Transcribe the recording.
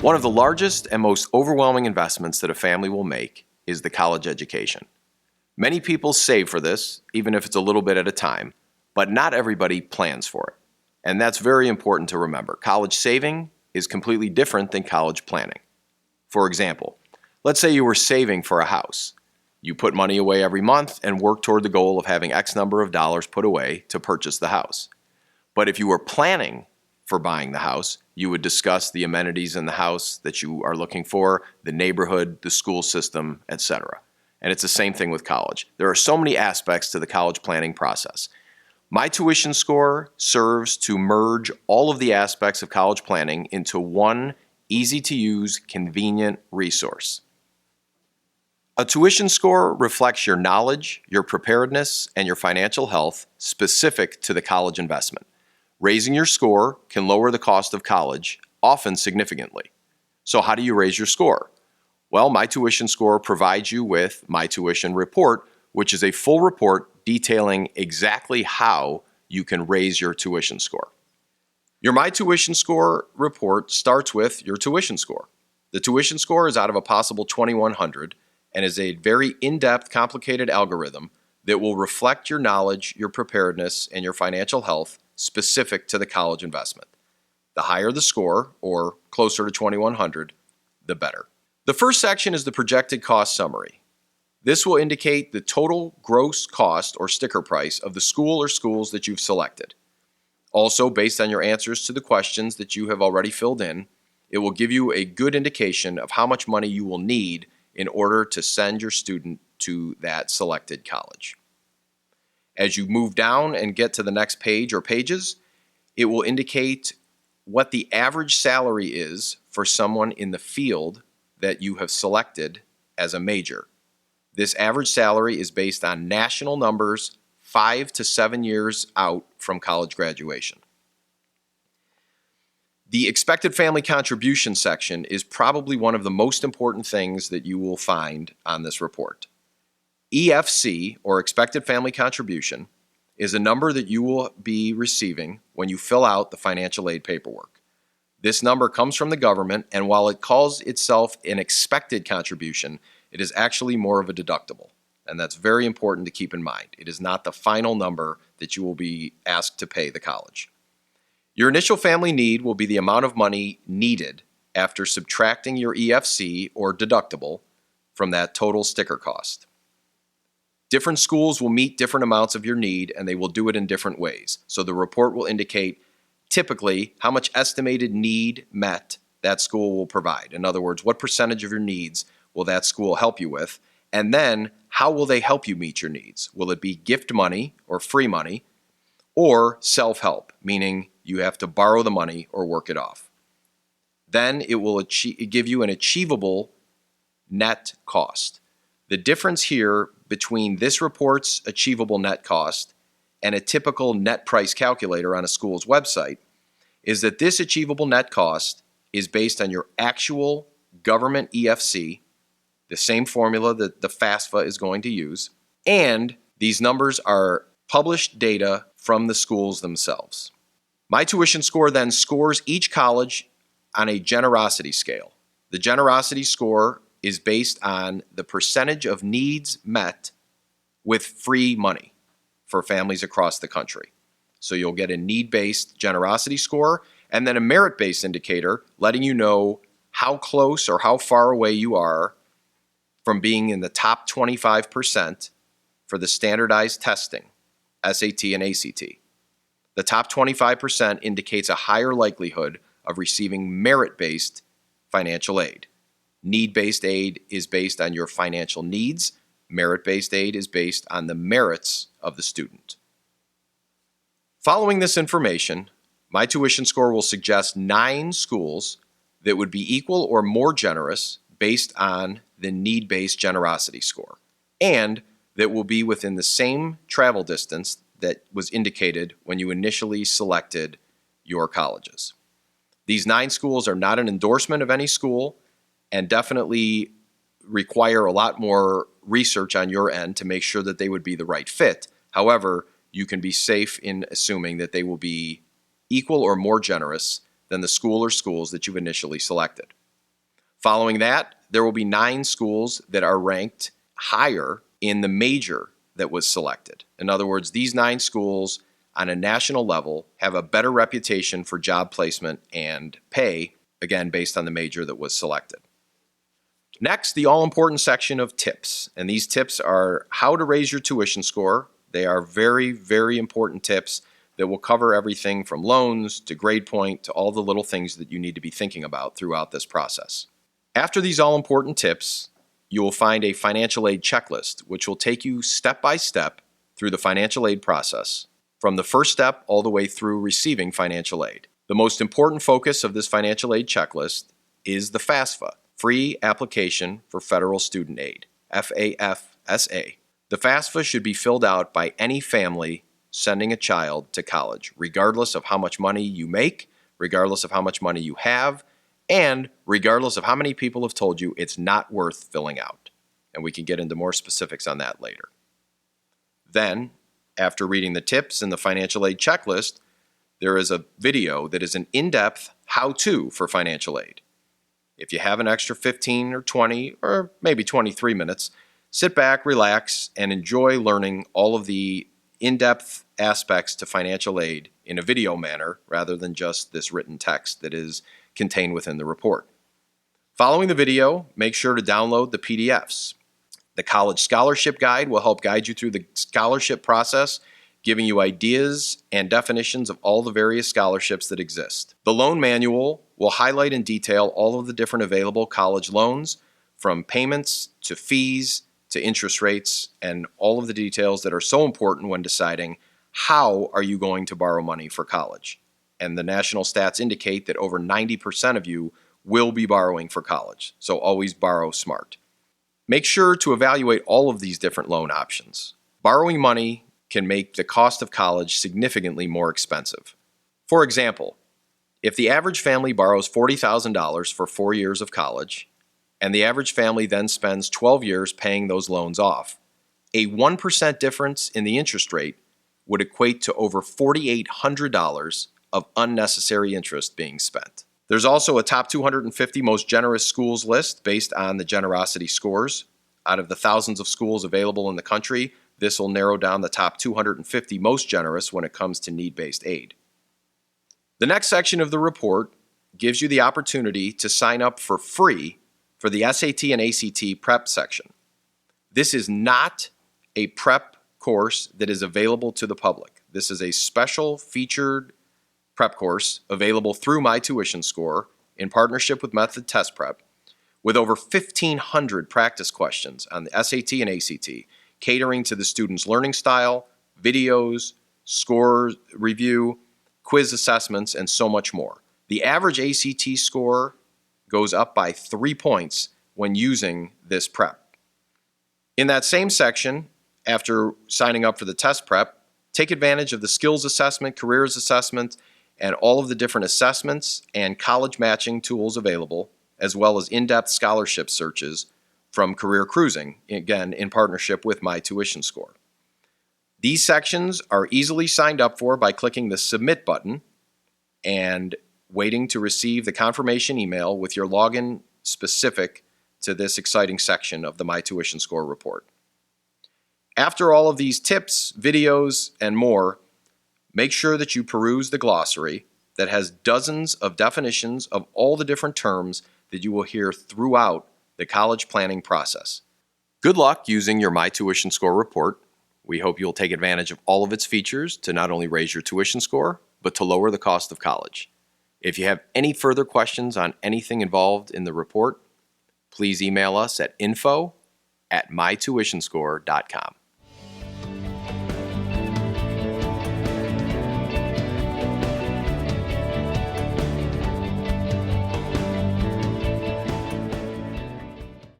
One of the largest and most overwhelming investments that a family will make is the college education. Many people save for this, even if it's a little bit at a time, but not everybody plans for it. And that's very important to remember. College saving is completely different than college planning. For example, let's say you were saving for a house. You put money away every month and work toward the goal of having X number of dollars put away to purchase the house. But if you were planning for buying the house, you would discuss the amenities in the house that you are looking for, the neighborhood, the school system, etc. And it's the same thing with college. There are so many aspects to the college planning process. MyTuitionScore serves to merge all of the aspects of college planning into one easy-to-use, convenient resource. A tuition score reflects your knowledge, your preparedness, and your financial health specific to the college investment. Raising your score can lower the cost of college, often significantly. So how do you raise your score? Well, MyTuitionScore provides you with My Tuition Report, which is a full report detailing exactly how you can raise your tuition score. Your MyTuitionScore report starts with your tuition score. The tuition score is out of a possible 2,100 and is a very in-depth, complicated algorithm that will reflect your knowledge, your preparedness, and your financial health specific to the college investment. The higher the score, or closer to 2,100, the better. The first section is the projected cost summary. This will indicate the total gross cost or sticker price of the school or schools that you've selected. Also, based on your answers to the questions that you have already filled in, it will give you a good indication of how much money you will need in order to send your student to that selected college. As you move down and get to the next page or pages, it will indicate what the average salary is for someone in the field that you have selected as a major. This average salary is based on national numbers 5 to 7 years out from college graduation. The expected family contribution section is probably one of the most important things that you will find on this report. EFC, or expected family contribution, is a number that you will be receiving when you fill out the financial aid paperwork. This number comes from the government, and while it calls itself an expected contribution, it is actually more of a deductible. And that's very important to keep in mind. It is not the final number that you will be asked to pay the college. Your initial family need will be the amount of money needed after subtracting your EFC or deductible from that total sticker cost. Different schools will meet different amounts of your need, and they will do it in different ways. So the report will indicate typically how much estimated need met that school will provide. In other words, what percentage of your needs will that school help you with? And then how will they help you meet your needs? Will it be gift money or free money, or self-help, meaning you have to borrow the money or work it off? Then it will give you an achievable net cost. The difference here between this report's achievable net cost and a typical net price calculator on a school's website is that this achievable net cost is based on your actual government EFC, the same formula that the FAFSA is going to use, and these numbers are published data from the schools themselves. MyTuitionScore then scores each college on a generosity scale. The generosity score is based on the percentage of needs met with free money for families across the country. So you'll get a need-based generosity score and then a merit-based indicator letting you know how close or how far away you are from being in the top 25% for the standardized testing, SAT and ACT. The top 25% indicates a higher likelihood of receiving merit-based financial aid. Need-based aid is based on your financial needs. Merit-based aid is based on the merits of the student. Following this information, MyTuitionScore will suggest 9 schools that would be equal or more generous based on the need-based generosity score, and that will be within the same travel distance that was indicated when you initially selected your colleges. These 9 schools are not an endorsement of any school and definitely require a lot more research on your end to make sure that they would be the right fit. However, you can be safe in assuming that they will be equal or more generous than the school or schools that you've initially selected. Following that, there will be 9 schools that are ranked higher in the major that was selected. In other words, these 9 schools on a national level have a better reputation for job placement and pay, again, based on the major that was selected. Next, the all-important section of tips. And these tips are how to raise your tuition score. They are very, very important tips that will cover everything from loans to grade point to all the little things that you need to be thinking about throughout this process. After these all-important tips, you will find a financial aid checklist, which will take you step by step through the financial aid process, from the first step all the way through receiving financial aid. The most important focus of this financial aid checklist is the FAFSA, Free Application for Federal Student Aid, FAFSA. The FAFSA should be filled out by any family sending a child to college, regardless of how much money you make, regardless of how much money you have, and regardless of how many people have told you it's not worth filling out. And we can get into more specifics on that later. Then, after reading the tips in the financial aid checklist, there is a video that is an in-depth how-to for financial aid. If you have an extra 15 or 20 or maybe 23 minutes, sit back, relax, and enjoy learning all of the in-depth aspects to financial aid in a video manner rather than just this written text that is contained within the report. Following the video, make sure to download the PDFs. The College Scholarship Guide will help guide you through the scholarship process, giving you ideas and definitions of all the various scholarships that exist. The Loan Manual will highlight in detail all of the different available college loans, from payments to fees to interest rates, and all of the details that are so important when deciding how are you going to borrow money for college. And the national stats indicate that over 90% of you will be borrowing for college, so always borrow smart. Make sure to evaluate all of these different loan options. Borrowing money can make the cost of college significantly more expensive. For example, if the average family borrows $40,000 for 4 years of college, and the average family then spends 12 years paying those loans off, a 1% difference in the interest rate would equate to over $4,800 of unnecessary interest being spent. There's also a top 250 most generous schools list based on the generosity scores. Out of the thousands of schools available in the country, this will narrow down the top 250 most generous when it comes to need-based aid. The next section of the report gives you the opportunity to sign up for free for the SAT and ACT Prep section. This is not a prep course that is available to the public. This is a special featured prep course available through MyTuitionScore in partnership with Method Test Prep, with over 1,500 practice questions on the SAT and ACT, catering to the student's learning style, videos, score review, quiz assessments, and so much more. The average ACT score goes up by 3 points when using this prep. In that same section, after signing up for the test prep, take advantage of the skills assessment, careers assessment, and all of the different assessments and college matching tools available, as well as in-depth scholarship searches from Career Cruising, again in partnership with MyTuitionScore. These sections are easily signed up for by clicking the Submit button and waiting to receive the confirmation email with your login specific to this exciting section of the MyTuitionScore report. After all of these tips, videos, and more, make sure that you peruse the glossary that has dozens of definitions of all the different terms that you will hear throughout the college planning process. Good luck using your MyTuitionScore report. We hope you'll take advantage of all of its features to not only raise your tuition score, but to lower the cost of college. If you have any further questions on anything involved in the report, please email us at info@mytuitionscore.com.